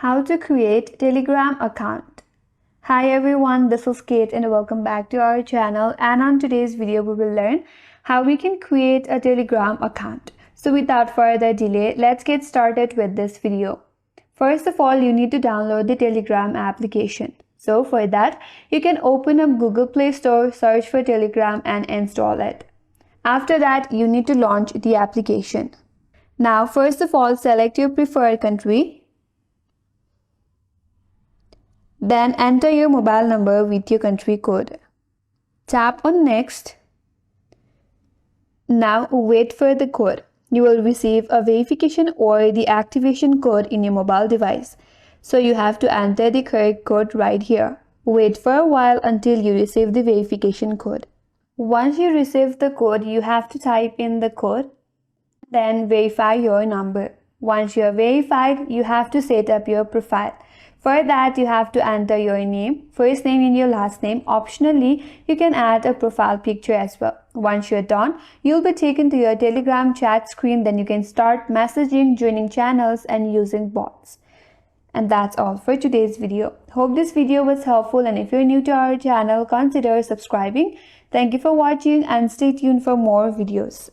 How to create Telegram account. Hi everyone, this is Kate and welcome back to our channel, and on today's video we will learn how we can create a Telegram account. So without further delay, let's get started with this video. First of all, you need to download the Telegram application. So for that, you can open up Google Play Store, search for Telegram and install it. After that, you need to launch the application. Now first of all, select your preferred country. Then enter your mobile number with your country code. Tap on Next. Now wait for the code. You will receive a verification or the activation code in your mobile device. So you have to enter the correct code right here. Wait for a while until you receive the verification code. Once you receive the code, you have to type in the code, then verify your number. Once you are verified, you have to set up your profile. For that, you have to enter your name, first name and your last name. Optionally, you can add a profile picture as well. Once you're done, you'll be taken to your Telegram chat screen. Then you can start messaging, joining channels and using bots. And that's all for today's video. Hope this video was helpful, and if you're new to our channel, consider subscribing. Thank you for watching and stay tuned for more videos.